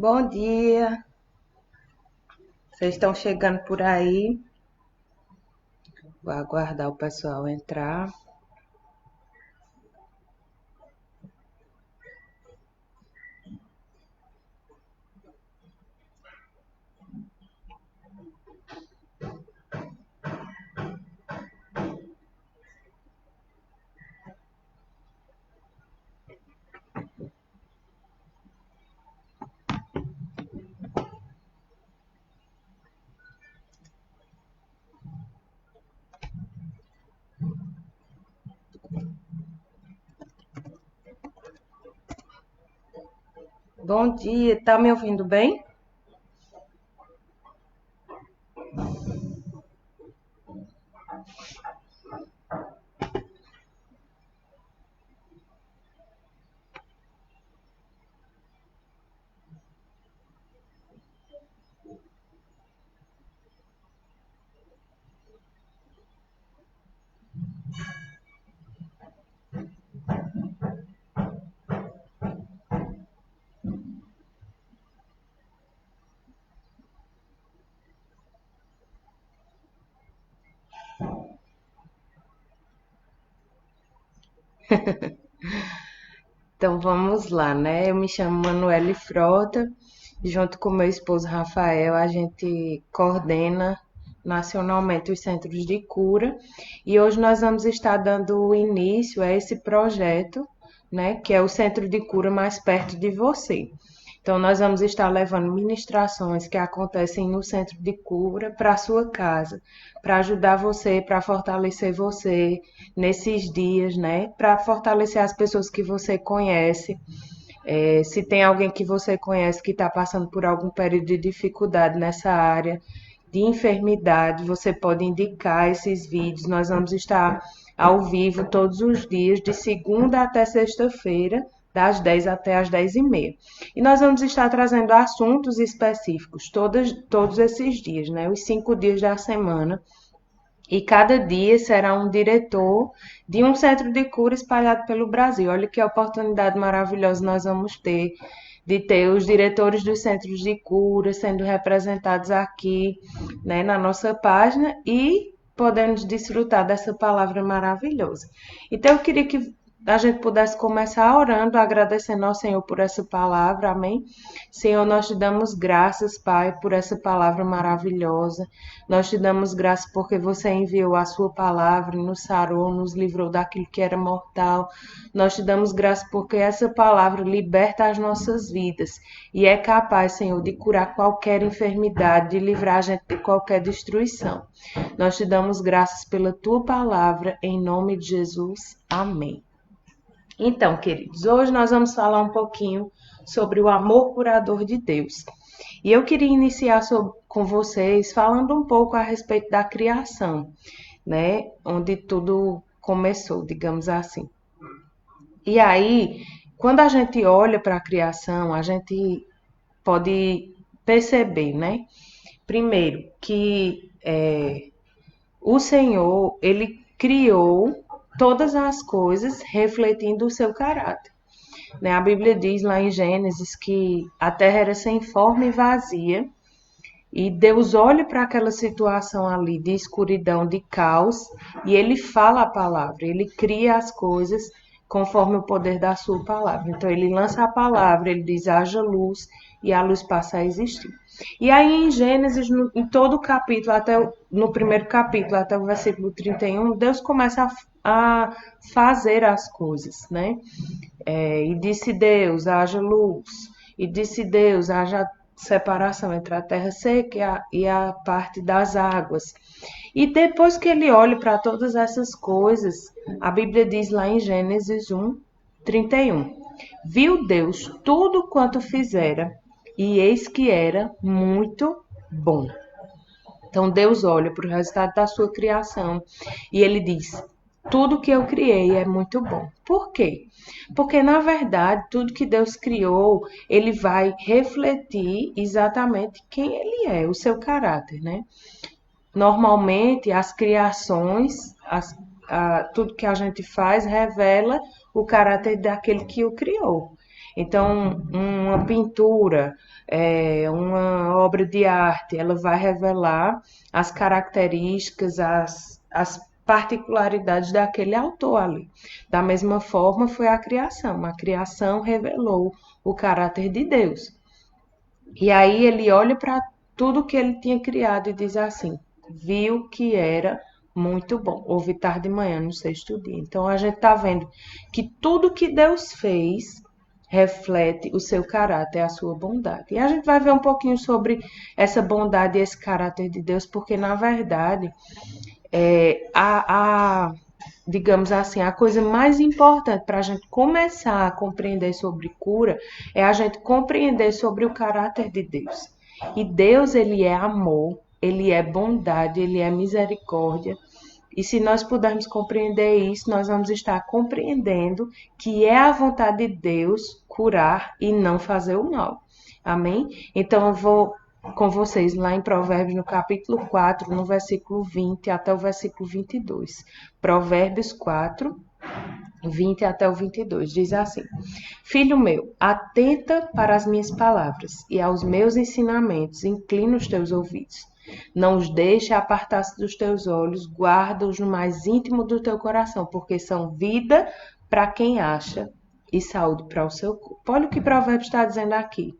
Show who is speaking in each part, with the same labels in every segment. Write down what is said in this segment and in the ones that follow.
Speaker 1: Bom dia, vocês estão chegando por aí? Vou aguardar o pessoal entrar. Bom dia, tá me ouvindo bem? Então vamos lá, né? Eu me chamo Manuele Frota, junto com meu esposo Rafael, a gente coordena nacionalmente os centros de cura e hoje nós vamos estar dando início a esse projeto, né? Que é o Centro de Cura mais perto de você. Então, nós vamos estar levando ministrações que acontecem no centro de cura para a sua casa, para ajudar você, para fortalecer você nesses dias, né? Para fortalecer as pessoas que você conhece. Se tem alguém que você conhece que está passando por algum período de dificuldade nessa área, de enfermidade, você pode indicar esses vídeos. Nós vamos estar ao vivo todos os dias, de segunda até sexta-feira, das 10 até as 10h30. E nós vamos estar trazendo assuntos específicos todos esses dias, né? Os 5 dias da semana. E cada dia será um diretor de um centro de cura espalhado pelo Brasil. Olha que oportunidade maravilhosa nós vamos ter de ter os diretores dos centros de cura sendo representados aqui, né, na nossa página e podemos desfrutar dessa palavra maravilhosa. Então, eu queria que a gente pudesse começar orando, agradecendo ao Senhor por essa palavra, amém? Senhor, nós te damos graças, Pai, por essa palavra maravilhosa. Nós te damos graças porque você enviou a sua palavra, nos sarou, nos livrou daquilo que era mortal. Nós te damos graças porque essa palavra liberta as nossas vidas e é capaz, Senhor, de curar qualquer enfermidade, de livrar a gente de qualquer destruição. Nós te damos graças pela tua palavra, em nome de Jesus. Amém. Então, queridos, hoje nós vamos falar um pouquinho sobre o amor curador de Deus. E eu queria iniciar com vocês falando um pouco a respeito da criação, né? Onde tudo começou, digamos assim. E aí, quando a gente olha para a criação, a gente pode perceber, né? Primeiro, que o Senhor, ele criou todas as coisas refletindo o seu caráter, né? A Bíblia diz lá em Gênesis que a terra era sem forma e vazia, e Deus olha para aquela situação ali de escuridão, de caos, e ele fala a palavra, ele cria as coisas conforme o poder da sua palavra. Então ele lança a palavra, ele diz haja luz e a luz passa a existir. E aí em Gênesis, em todo o capítulo, no primeiro capítulo até o versículo 31, Deus começa a fazer as coisas, né? E disse Deus, haja luz. E disse Deus, haja separação entre a terra seca e a parte das águas. E depois que ele olha para todas essas coisas, a Bíblia diz lá em Gênesis 1:31. Viu Deus tudo quanto fizera, e eis que era muito bom. Então Deus olha para o resultado da sua criação e ele diz: tudo que eu criei é muito bom. Por quê? Porque, na verdade, tudo que Deus criou, ele vai refletir exatamente quem ele é, o seu caráter, né? Normalmente, as criações, tudo que a gente faz, revela o caráter daquele que o criou. Então, uma pintura, uma obra de arte, ela vai revelar as características, as particularidades daquele autor ali. Da mesma forma, foi a criação. A criação revelou o caráter de Deus. E aí ele olha para tudo que ele tinha criado e diz assim: viu que era muito bom. Houve tarde de manhã no sexto dia. Então a gente está vendo que tudo que Deus fez reflete o seu caráter, a sua bondade. E a gente vai ver um pouquinho sobre essa bondade e esse caráter de Deus, porque na verdade digamos assim, a coisa mais importante para a gente começar a compreender sobre cura é a gente compreender sobre o caráter de Deus. E Deus, ele é amor, ele é bondade, ele é misericórdia. E se nós pudermos compreender isso, nós vamos estar compreendendo que é a vontade de Deus curar e não fazer o mal. Amém? Então eu vou com vocês lá em Provérbios, no capítulo 4, no versículo 20 até o versículo 22. Provérbios 4, 20 até o 22. Diz assim: Filho meu, atenta para as minhas palavras e aos meus ensinamentos, inclina os teus ouvidos. Não os deixe apartar-se dos teus olhos, guarda-os no mais íntimo do teu coração, porque são vida para quem acha e saúde para o seu corpo. Olha o que Provérbios está dizendo aqui.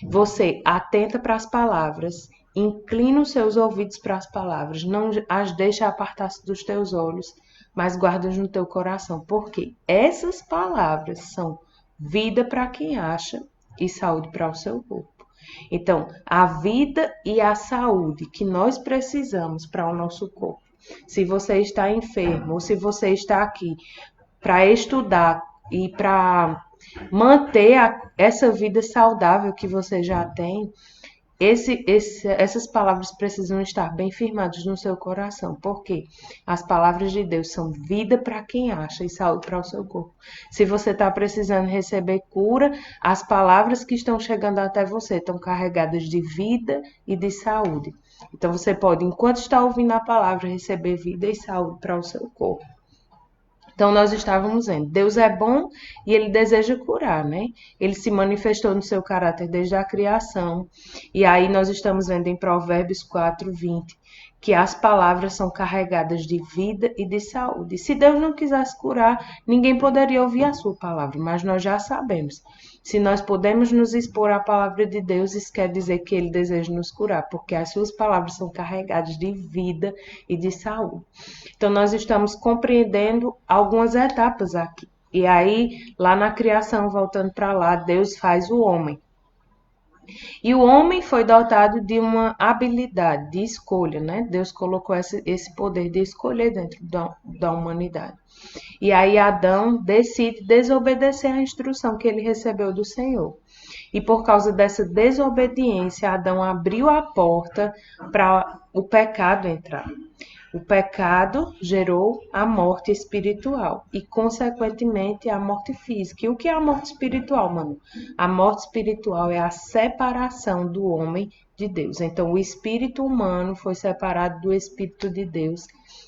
Speaker 1: Você atenta para as palavras, inclina os seus ouvidos para as palavras, não as deixa apartar-se dos teus olhos, mas guarda-as no teu coração, porque essas palavras são vida para quem acha e saúde para o seu corpo. Então, a vida e a saúde que nós precisamos para o nosso corpo. Se você está enfermo ou se você está aqui para estudar e para manter essa vida saudável que você já tem, essas palavras precisam estar bem firmadas no seu coração, porque as palavras de Deus são vida para quem acha e saúde para o seu corpo. Se você está precisando receber cura, as palavras que estão chegando até você estão carregadas de vida e de saúde. Então você pode, enquanto está ouvindo a palavra, receber vida e saúde para o seu corpo. Então, nós estávamos vendo, Deus é bom e ele deseja curar, né? Ele se manifestou no seu caráter desde a criação. E aí nós estamos vendo em Provérbios 4, 20, que as palavras são carregadas de vida e de saúde. E se Deus não quisesse curar, ninguém poderia ouvir a sua palavra, mas nós já sabemos. Se nós podemos nos expor à palavra de Deus, isso quer dizer que ele deseja nos curar, porque as suas palavras são carregadas de vida e de saúde. Então, nós estamos compreendendo algumas etapas aqui. E aí, lá na criação, voltando para lá, Deus faz o homem. E o homem foi dotado de uma habilidade de escolha, né? Deus colocou esse poder de escolher dentro da humanidade. E aí Adão decide desobedecer à instrução que ele recebeu do Senhor. E por causa dessa desobediência, Adão abriu a porta para o pecado entrar. O pecado gerou a morte espiritual e, consequentemente, a morte física. E o que é a morte espiritual, mano? A morte espiritual é a separação do homem de Deus. Então, o espírito humano foi separado do espírito de Deus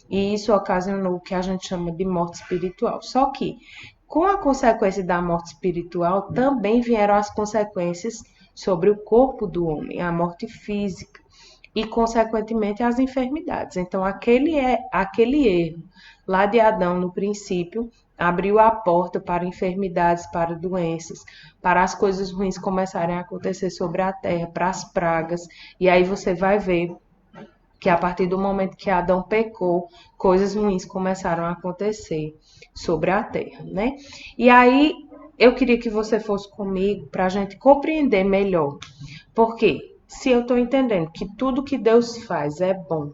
Speaker 1: e isso ocasionou o que a gente chama de morte espiritual. Só que, com a consequência da morte espiritual, também vieram as consequências sobre o corpo do homem, a morte física e, consequentemente, as enfermidades. Então, aquele erro lá de Adão no princípio abriu a porta para enfermidades, para doenças, para as coisas ruins começarem a acontecer sobre a terra, para as pragas. E aí você vai ver que a partir do momento que Adão pecou, coisas ruins começaram a acontecer sobre a terra, né? E aí eu queria que você fosse comigo para a gente compreender melhor. Por quê? Se eu estou entendendo que tudo que Deus faz é bom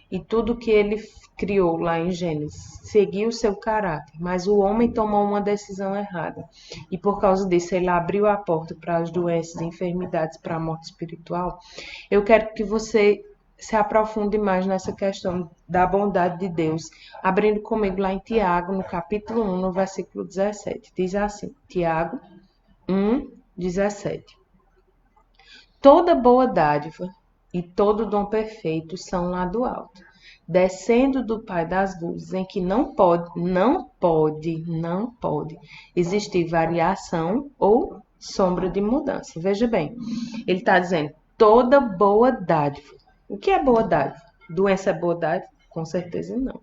Speaker 1: e tudo que ele criou lá em Gênesis seguiu o seu caráter, mas o homem tomou uma decisão errada e por causa disso ele abriu a porta para as doenças, enfermidades, para a morte espiritual, eu quero que você se aprofunde mais nessa questão da bondade de Deus, abrindo comigo lá em Tiago, no capítulo 1, no versículo 17. Diz assim, Tiago 1, 17. Toda boa dádiva e todo dom perfeito são lá do alto, descendo do Pai das luzes, em que não pode existir variação ou sombra de mudança. Veja bem, ele está dizendo toda boa dádiva. O que é boa dádiva? Doença é boa dádiva? Com certeza não.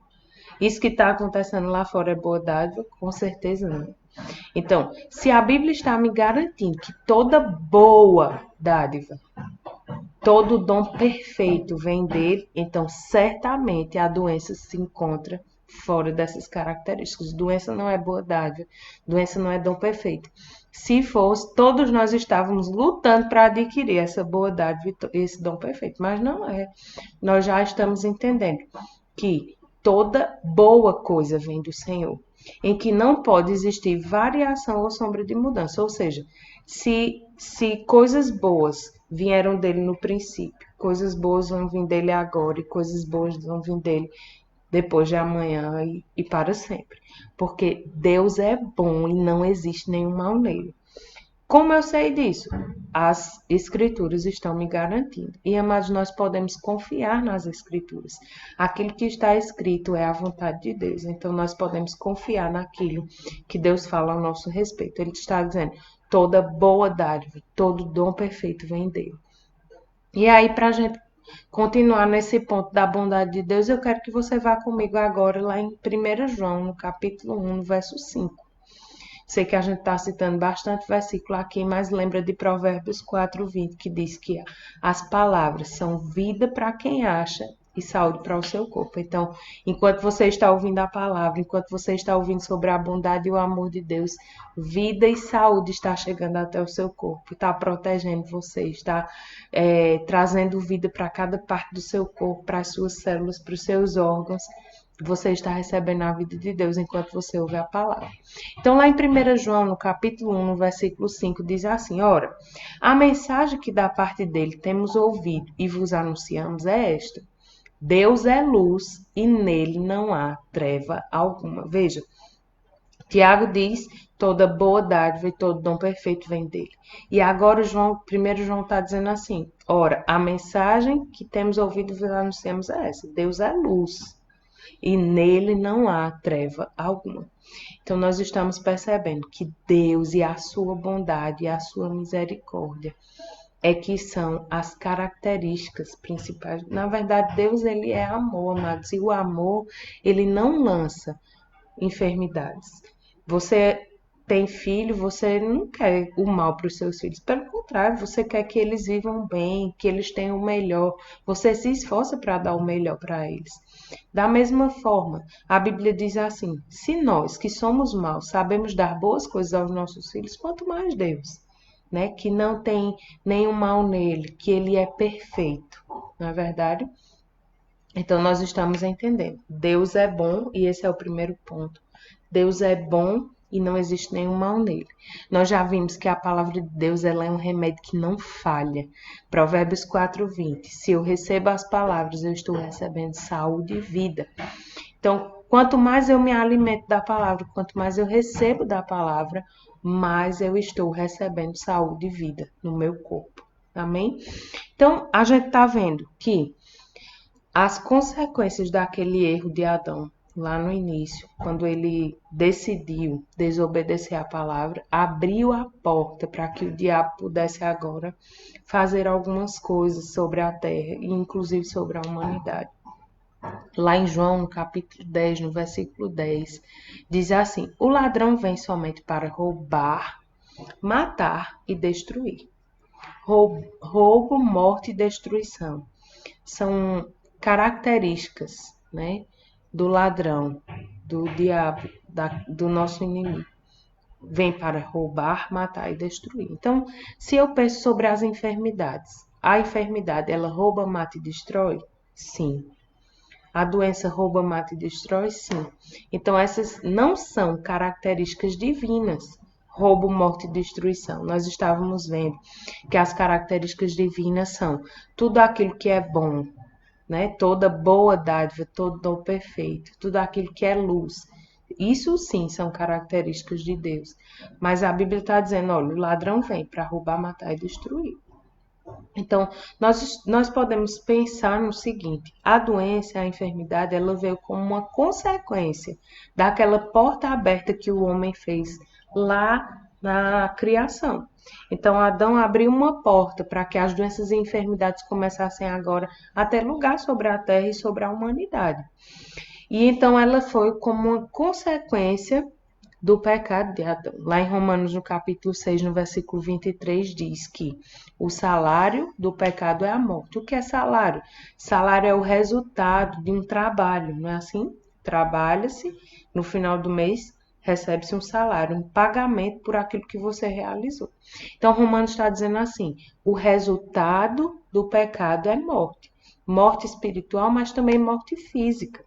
Speaker 1: Isso que está acontecendo lá fora é boa dádiva? Com certeza não. Então, se a Bíblia está me garantindo que toda boa dádiva, todo dom perfeito vem dele, então certamente a doença se encontra fora dessas características. Doença não é boa dádiva, doença não é dom perfeito. Se fosse, todos nós estávamos lutando para adquirir essa boa dádiva, esse dom perfeito, mas não é. Nós já estamos entendendo que toda boa coisa vem do Senhor, em que não pode existir variação ou sombra de mudança. Ou seja, se coisas boas vieram dele no princípio, coisas boas vão vir dele agora e coisas boas vão vir dele depois de amanhã e para sempre. Porque Deus é bom e não existe nenhum mal nele. Como eu sei disso? As escrituras estão me garantindo. E, amados, nós podemos confiar nas escrituras. Aquilo que está escrito é a vontade de Deus. Então, nós podemos confiar naquilo que Deus fala ao nosso respeito. Ele está dizendo, toda boa dádiva, todo dom perfeito vem dele. E aí, para a gente continuar nesse ponto da bondade de Deus, eu quero que você vá comigo agora lá em 1 João, no capítulo 1, no verso 5. Sei que a gente está citando bastante versículo aqui, mas lembra de Provérbios 4:20, que diz que as palavras são vida para quem acha e saúde para o seu corpo. Então, enquanto você está ouvindo a palavra, enquanto você está ouvindo sobre a bondade e o amor de Deus, vida e saúde está chegando até o seu corpo, está protegendo você, está trazendo vida para cada parte do seu corpo, para as suas células, para os seus órgãos. Você está recebendo a vida de Deus enquanto você ouve a palavra. Então, lá em 1 João, no capítulo 1, no versículo 5, diz assim, ora, a mensagem que da parte dele temos ouvido e vos anunciamos é esta. Deus é luz e nele não há treva alguma. Veja, Tiago diz, toda boa dádiva e todo dom perfeito vem dele. E agora, 1 João está dizendo assim, ora, a mensagem que temos ouvido e vos anunciamos é essa. Deus é luz. E nele não há treva alguma. Então, nós estamos percebendo que Deus e a sua bondade e a sua misericórdia é que são as características principais. Na verdade, Deus, ele é amor, amados. E o amor, ele não lança enfermidades. Você tem filho, você não quer o mal para os seus filhos. Pelo contrário, você quer que eles vivam bem, que eles tenham o melhor. Você se esforça para dar o melhor para eles. Da mesma forma, a Bíblia diz assim, se nós que somos maus sabemos dar boas coisas aos nossos filhos, quanto mais Deus, né? Que não tem nenhum mal nele, que ele é perfeito, não é verdade? Então, nós estamos entendendo. Deus é bom, e esse é o primeiro ponto. Deus é bom e não existe nenhum mal nele. Nós já vimos que a palavra de Deus ela é um remédio que não falha. Provérbios 4:20. Se eu recebo as palavras, eu estou recebendo saúde e vida. Então, quanto mais eu me alimento da palavra, quanto mais eu recebo da palavra, mais eu estou recebendo saúde e vida no meu corpo. Amém? Então, a gente está vendo que as consequências daquele erro de Adão, lá no início, quando ele decidiu desobedecer a palavra, abriu a porta para que o diabo pudesse agora fazer algumas coisas sobre a terra, e inclusive sobre a humanidade. Lá em João, no capítulo 10, no versículo 10, diz assim, o ladrão vem somente para roubar, matar e destruir. Roubo, morte e destruição são características, né, do ladrão, do diabo, do nosso inimigo. Vem para roubar, matar e destruir. Então, se eu penso sobre as enfermidades, a enfermidade, ela rouba, mata e destrói? Sim. A doença rouba, mata e destrói? Sim. Então, essas não são características divinas. Roubo, morte e destruição. Nós estávamos vendo que as características divinas são tudo aquilo que é bom, né? Toda boa dádiva, todo dom perfeito, tudo aquilo que é luz. Isso sim são características de Deus. Mas a Bíblia está dizendo, olha, o ladrão vem para roubar, matar e destruir. Então, nós podemos pensar no seguinte, a doença, a enfermidade, ela veio como uma consequência daquela porta aberta que o homem fez lá na criação. Então, Adão abriu uma porta para que as doenças e enfermidades começassem agora a ter lugar sobre a terra e sobre a humanidade. E então ela foi como uma consequência do pecado de Adão. Lá em Romanos, no capítulo 6, no versículo 23, diz que o salário do pecado é a morte. O que é salário? Salário é o resultado de um trabalho, não é assim? Trabalha-se, no final do mês recebe-se um salário, um pagamento por aquilo que você realizou. Então, Romanos está dizendo assim: o resultado do pecado é morte. Morte espiritual, mas também morte física.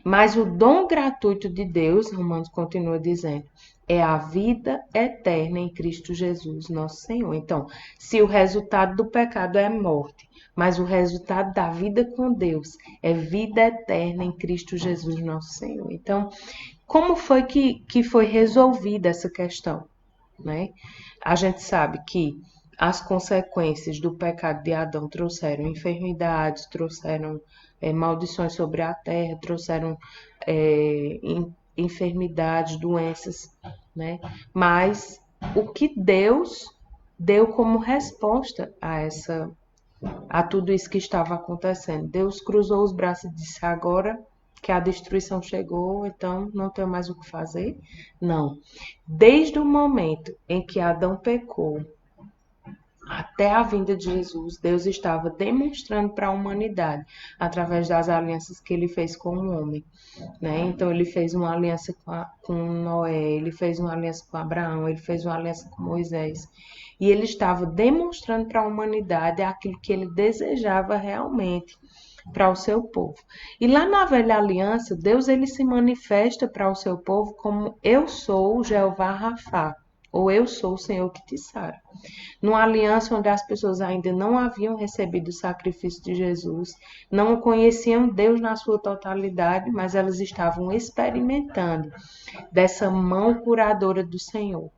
Speaker 1: Mas o dom gratuito de Deus, Romanos continua dizendo, é a vida eterna em Cristo Jesus, nosso Senhor. Então, se o resultado do pecado é morte, mas o resultado da vida com Deus é vida eterna em Cristo Jesus, nosso Senhor. Então, como foi que foi resolvida essa questão, né? A gente sabe que as consequências do pecado de Adão trouxeram enfermidades, trouxeram maldições sobre a terra, trouxeram enfermidades, doenças, né? Mas o que Deus deu como resposta a tudo isso que estava acontecendo? Deus cruzou os braços e disse: agora que a destruição chegou, então não tenho mais o que fazer? Não. Desde o momento em que Adão pecou, até a vinda de Jesus, Deus estava demonstrando para a humanidade, através das alianças que ele fez com o homem, né? Então, ele fez uma aliança com Noé, ele fez uma aliança com Abraão, ele fez uma aliança com Moisés. E ele estava demonstrando para a humanidade aquilo que ele desejava realmente para o seu povo. E lá na velha aliança, Deus ele se manifesta para o seu povo como: eu sou Jeová Rafá, ou eu sou o Senhor que te sara. Numa aliança onde as pessoas ainda não haviam recebido o sacrifício de Jesus, não conheciam Deus na sua totalidade, mas elas estavam experimentando dessa mão curadora do Senhor,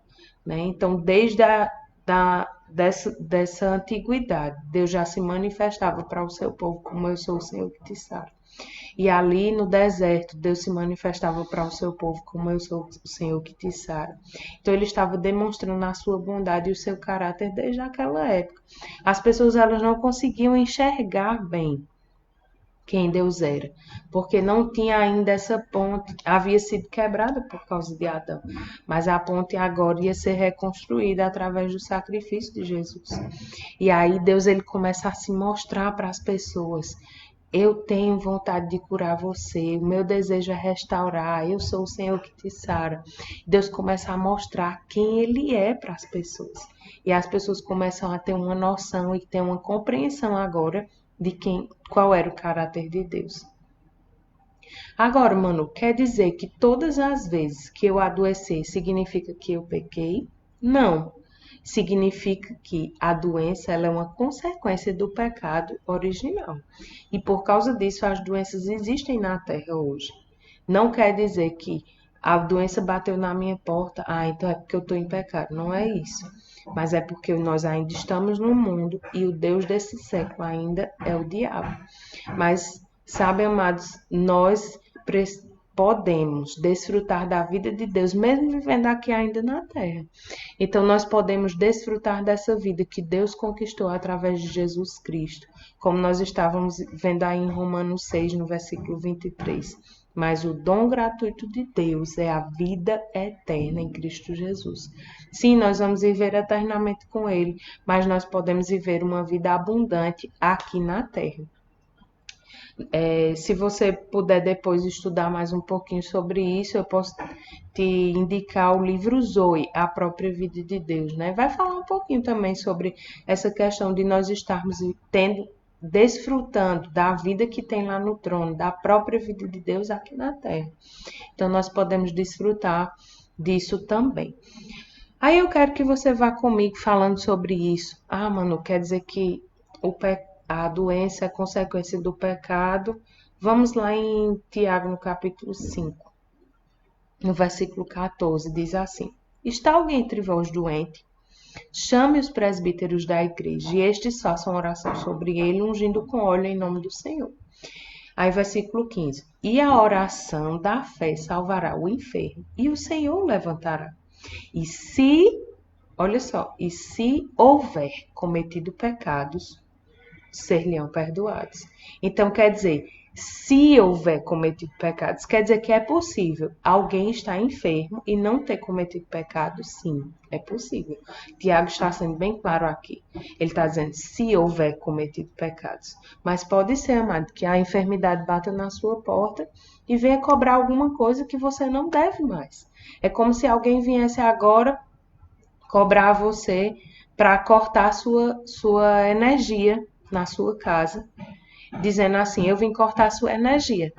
Speaker 1: né? Então, desde dessa antiguidade, Deus já se manifestava para o seu povo como: eu sou o Senhor que te sara. E ali no deserto, Deus se manifestava para o seu povo como: eu sou o Senhor que te sara. Então ele estava demonstrando a sua bondade e o seu caráter desde aquela época. As pessoas elas não conseguiam enxergar bem quem Deus era, porque não tinha ainda essa ponte, havia sido quebrada por causa de Adão, mas a ponte agora ia ser reconstruída através do sacrifício de Jesus. E aí Deus ele começa a se mostrar para as pessoas: eu tenho vontade de curar você, o meu desejo é restaurar, eu sou o Senhor que te sara. Deus começa a mostrar quem ele é para as pessoas. E as pessoas começam a ter uma noção e ter uma compreensão agora de qual era o caráter de Deus. Agora, mano, quer dizer que todas as vezes que eu adoecer significa que eu pequei? Não. Significa que a doença ela é uma consequência do pecado original. E por causa disso as doenças existem na Terra hoje. Não quer dizer que a doença bateu na minha porta, então é porque eu estou em pecado. Não é isso. Mas é porque nós ainda estamos no mundo e o Deus desse século ainda é o diabo. Mas, sabe, amados, nós podemos desfrutar da vida de Deus, mesmo vivendo aqui ainda na Terra. Então, nós podemos desfrutar dessa vida que Deus conquistou através de Jesus Cristo, como nós estávamos vendo aí em Romanos 6, no versículo 23. Mas o dom gratuito de Deus é a vida eterna em Cristo Jesus. Sim, nós vamos viver eternamente com Ele, mas nós podemos viver uma vida abundante aqui na Terra. Se você puder depois estudar mais um pouquinho sobre isso, eu posso te indicar o livro Zoe, A Própria Vida de Deus, né? Vai falar um pouquinho também sobre essa questão de nós estarmos desfrutando da vida que tem lá no trono, da própria vida de Deus aqui na Terra. Então, nós podemos desfrutar disso também. Aí eu quero que você vá comigo falando sobre isso. Mano, quer dizer que a doença é consequência do pecado. Vamos lá em Tiago, no capítulo 5, no versículo 14, diz assim: está alguém entre vós doente? Chame os presbíteros da igreja, e estes façam oração sobre ele, ungindo com óleo em nome do Senhor. Aí, versículo 15: e a oração da fé salvará o enfermo, e o Senhor o levantará. E se Olha só, e se houver cometido pecados, ser-lhe-ão perdoados. Então, quer dizer, se houver cometido pecados, quer dizer que é possível alguém estar enfermo e não ter cometido pecado? Sim, é possível. Tiago está sendo bem claro aqui. Ele está dizendo, se houver cometido pecados. Mas pode ser, amado, que a enfermidade bata na sua porta e venha cobrar alguma coisa que você não deve mais. É como se alguém viesse agora cobrar você para cortar sua energia na sua casa, dizendo assim, eu vim cortar sua energia.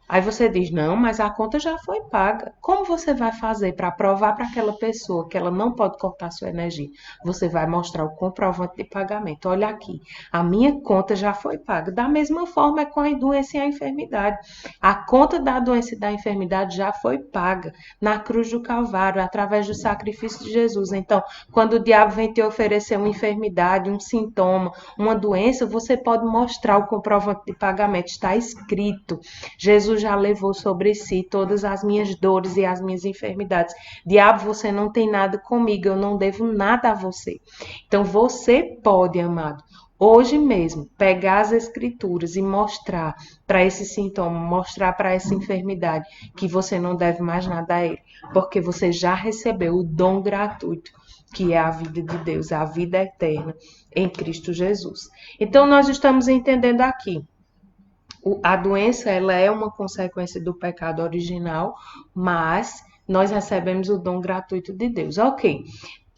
Speaker 1: Aí você diz, não, mas a conta já foi paga. Como você vai fazer para provar para aquela pessoa que ela não pode cortar sua energia? Você vai mostrar o comprovante de pagamento. Olha aqui, a minha conta já foi paga. Da mesma forma é com a doença e a enfermidade. A conta da doença e da enfermidade já foi paga na cruz do Calvário, através do sacrifício de Jesus. Então, quando o diabo vem te oferecer uma enfermidade, um sintoma, uma doença, você pode mostrar o comprovante de pagamento. Está escrito. Jesus já levou sobre si todas as minhas dores e as minhas enfermidades. Diabo, você não tem nada comigo, eu não devo nada a você. Então você pode, amado, hoje mesmo, pegar as escrituras e mostrar para esse sintoma, mostrar para essa enfermidade que você não deve mais nada a ele, porque você já recebeu o dom gratuito, que é a vida de Deus, a vida eterna em Cristo Jesus. Então nós estamos entendendo aqui. A doença, ela é uma consequência do pecado original, mas nós recebemos o dom gratuito de Deus. Ok,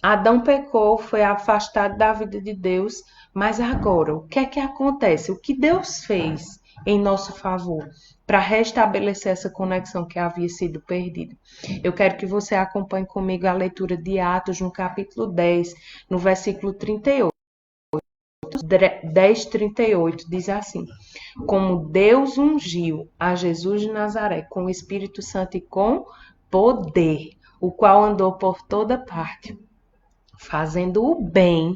Speaker 1: Adão pecou, foi afastado da vida de Deus, mas agora, o que é que acontece? O que Deus fez em nosso favor para restabelecer essa conexão que havia sido perdida? Eu quero que você acompanhe comigo a leitura de Atos, no capítulo 10, no versículo 38. 10:38 diz assim: como Deus ungiu a Jesus de Nazaré com o Espírito Santo e com poder, o qual andou por toda parte, fazendo o bem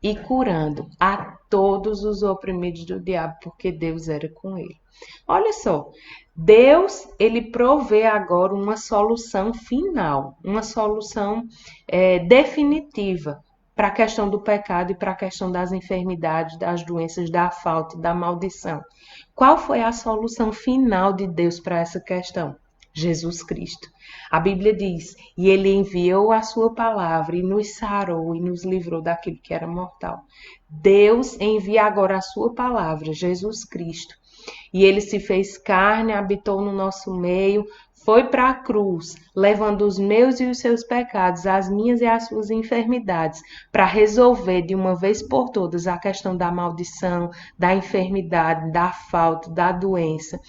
Speaker 1: e curando a todos os oprimidos do diabo, porque Deus era com ele. Olha só, Deus, ele provê agora uma solução final, uma solução definitiva para a questão do pecado e para a questão das enfermidades, das doenças, da falta e da maldição. Qual foi a solução final de Deus para essa questão? Jesus Cristo. A Bíblia diz, e ele enviou a sua palavra e nos sarou e nos livrou daquilo que era mortal. Deus envia agora a sua palavra, Jesus Cristo. E ele se fez carne, habitou no nosso meio, foi para a cruz, levando os meus e os seus pecados, as minhas e as suas enfermidades, para resolver de uma vez por todas a questão da maldição, da enfermidade, da falta, da doença.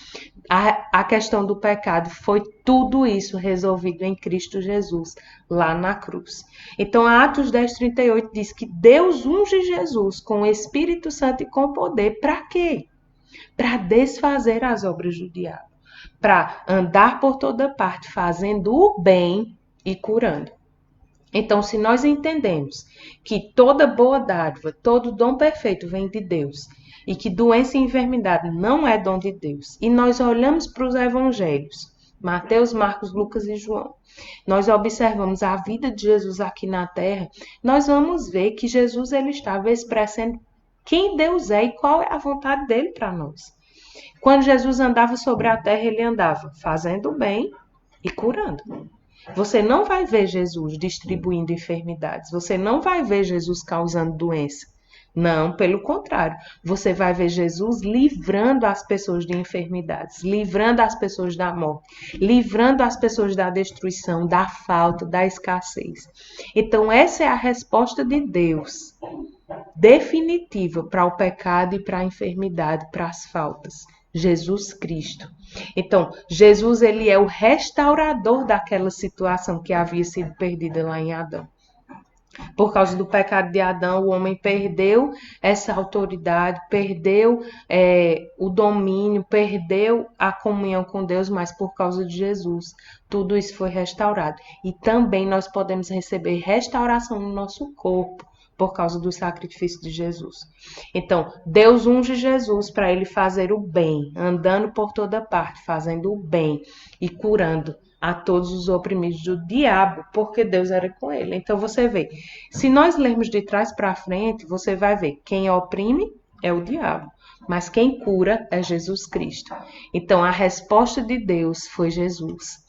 Speaker 1: A questão do pecado, foi tudo isso resolvido em Cristo Jesus, lá na cruz. Então, Atos 10:38 diz que Deus unge Jesus com o Espírito Santo e com poder, para quê? Para desfazer as obras do diabo, para andar por toda parte, fazendo o bem e curando. Então, se nós entendemos que toda boa dádiva, todo dom perfeito vem de Deus, e que doença e enfermidade não é dom de Deus, e nós olhamos para os evangelhos, Mateus, Marcos, Lucas e João, nós observamos a vida de Jesus aqui na terra, nós vamos ver que Jesus ele estava expressando quem Deus é e qual é a vontade dele para nós. Quando Jesus andava sobre a terra, ele andava fazendo bem e curando. Você não vai ver Jesus distribuindo enfermidades. Você não vai ver Jesus causando doença. Não, pelo contrário. Você vai ver Jesus livrando as pessoas de enfermidades, livrando as pessoas da morte, livrando as pessoas da destruição, da falta, da escassez. Então, essa é a resposta de Deus definitiva para o pecado e para a enfermidade, para as faltas. Jesus Cristo. Então, Jesus ele é o restaurador daquela situação que havia sido perdida lá em Adão. Por causa do pecado de Adão, o homem perdeu essa autoridade, perdeu o domínio, perdeu a comunhão com Deus, mas por causa de Jesus, tudo isso foi restaurado. E também nós podemos receber restauração no nosso corpo, por causa do sacrifício de Jesus. Então, Deus unge Jesus para ele fazer o bem, andando por toda parte, fazendo o bem e curando a todos os oprimidos do diabo, porque Deus era com ele. Então você vê, se nós lermos de trás para frente, você vai ver quem oprime é o diabo, mas quem cura é Jesus Cristo. Então a resposta de Deus foi Jesus.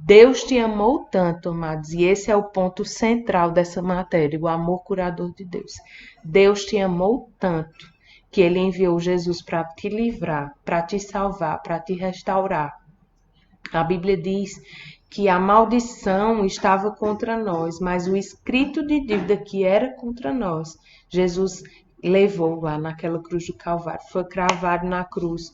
Speaker 1: Deus te amou tanto, amados, e esse é o ponto central dessa matéria, o amor curador de Deus. Deus te amou tanto que ele enviou Jesus para te livrar, para te salvar, para te restaurar. A Bíblia diz que a maldição estava contra nós, mas o escrito de dívida que era contra nós, Jesus levou lá naquela cruz do Calvário, foi cravado na cruz,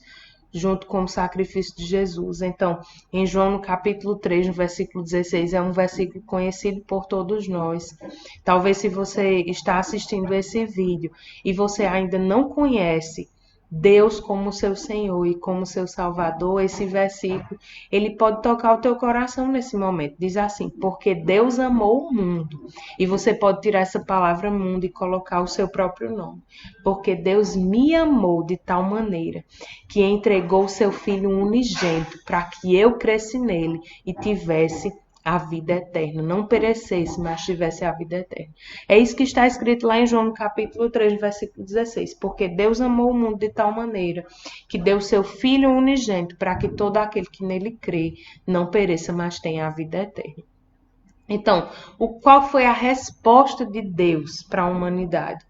Speaker 1: junto com o sacrifício de Jesus. Então, em João, no capítulo 3, no versículo 16, é um versículo conhecido por todos nós. Talvez se você está assistindo esse vídeo e você ainda não conhece Deus como seu Senhor e como seu Salvador, esse versículo, ele pode tocar o teu coração nesse momento. Diz assim, porque Deus amou o mundo. E você pode tirar essa palavra mundo e colocar o seu próprio nome. Porque Deus me amou de tal maneira que entregou o seu Filho unigênito para que eu crescesse nele e tivesse a vida eterna, não perecesse, mas tivesse a vida eterna. É isso que está escrito lá em João, no capítulo 3, versículo 16. Porque Deus amou o mundo de tal maneira que deu seu Filho unigênito para que todo aquele que nele crê não pereça, mas tenha a vida eterna. Então, qual foi a resposta de Deus para a humanidade?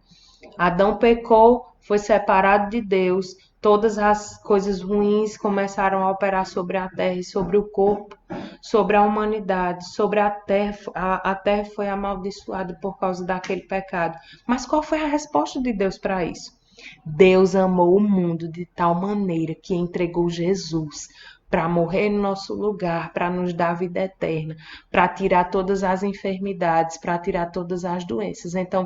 Speaker 1: Adão pecou, foi separado de Deus, todas as coisas ruins começaram a operar sobre a terra e sobre o corpo, sobre a humanidade, sobre a terra. A terra foi amaldiçoada por causa daquele pecado. Mas qual foi a resposta de Deus para isso? Deus amou o mundo de tal maneira que entregou Jesus para morrer no nosso lugar, para nos dar vida eterna, para tirar todas as enfermidades, para tirar todas as doenças. Então,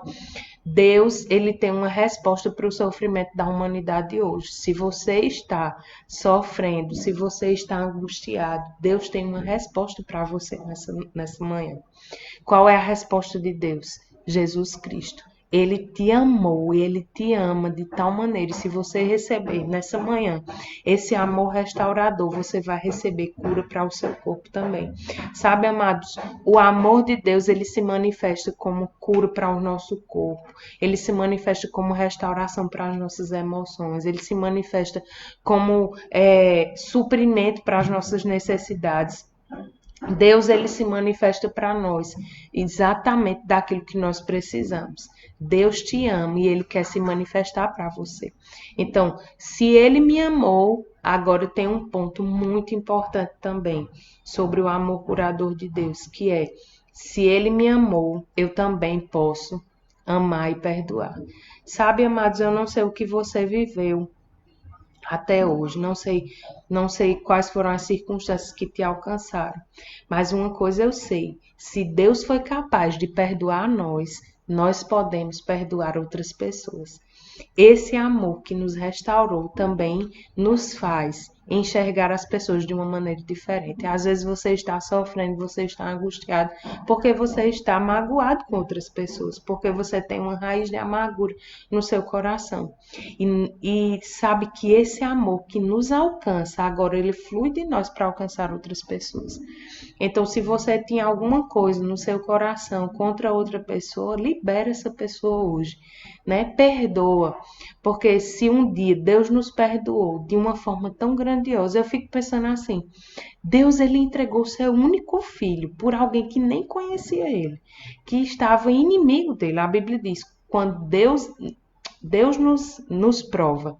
Speaker 1: Deus, ele tem uma resposta para o sofrimento da humanidade hoje. Se você está sofrendo, se você está angustiado, Deus tem uma resposta para você nessa manhã. Qual é a resposta de Deus? Jesus Cristo. Ele te amou e ele te ama de tal maneira. E se você receber nessa manhã esse amor restaurador, você vai receber cura para o seu corpo também. Sabe, amados, o amor de Deus, ele se manifesta como cura para o nosso corpo. Ele se manifesta como restauração para as nossas emoções. Ele se manifesta como suprimento para as nossas necessidades. Deus, ele se manifesta para nós exatamente daquilo que nós precisamos. Deus te ama e ele quer se manifestar para você. Então, se ele me amou, agora tem um ponto muito importante também sobre o amor curador de Deus, que é, se ele me amou, eu também posso amar e perdoar. Sabe, amados, eu não sei o que você viveu até hoje, não sei quais foram as circunstâncias que te alcançaram, mas uma coisa eu sei, se Deus foi capaz de perdoar nós podemos perdoar outras pessoas. Esse amor que nos restaurou também nos faz enxergar as pessoas de uma maneira diferente. Às vezes você está sofrendo, você está angustiado, porque você está magoado com outras pessoas, porque você tem uma raiz de amargura no seu coração. E sabe que esse amor que nos alcança, agora ele flui de nós para alcançar outras pessoas. Então, se você tinha alguma coisa no seu coração contra outra pessoa, libera essa pessoa hoje, né? Perdoa. Porque se um dia Deus nos perdoou de uma forma tão grandiosa, eu fico pensando assim, Deus, ele entregou seu único filho por alguém que nem conhecia ele, que estava inimigo dele. A Bíblia diz, quando Deus nos prova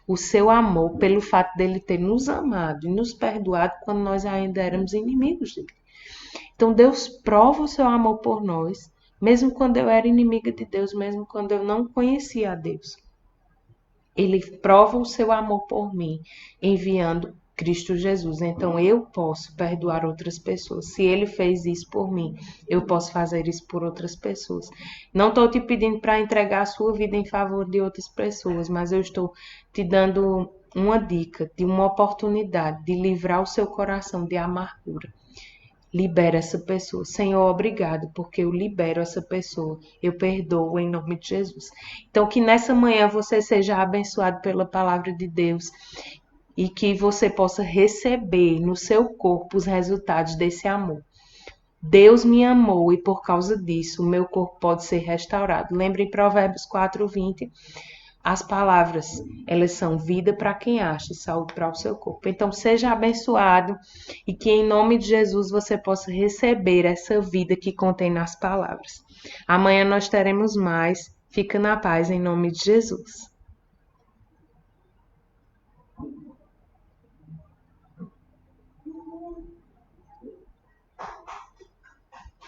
Speaker 1: o seu amor pelo fato dele ter nos amado e nos perdoado quando nós ainda éramos inimigos dele. Então Deus prova o seu amor por nós, mesmo quando eu era inimiga de Deus, mesmo quando eu não conhecia a Deus. Ele prova o seu amor por mim, enviando Cristo Jesus. Então eu posso perdoar outras pessoas. Se ele fez isso por mim, eu posso fazer isso por outras pessoas. Não estou te pedindo para entregar a sua vida em favor de outras pessoas, mas eu estou te dando uma dica de uma oportunidade de livrar o seu coração de amargura. Libera essa pessoa. Senhor, obrigado, porque eu libero essa pessoa. Eu perdoo em nome de Jesus. Então, que nessa manhã você seja abençoado pela palavra de Deus. e que você possa receber no seu corpo os resultados desse amor. Deus me amou e por causa disso o meu corpo pode ser restaurado. Lembre em Provérbios 4:20, as palavras, elas são vida para quem acha e saúde para o seu corpo. Então seja abençoado e que em nome de Jesus você possa receber essa vida que contém nas palavras. Amanhã nós teremos mais. Fica na paz em nome de Jesus.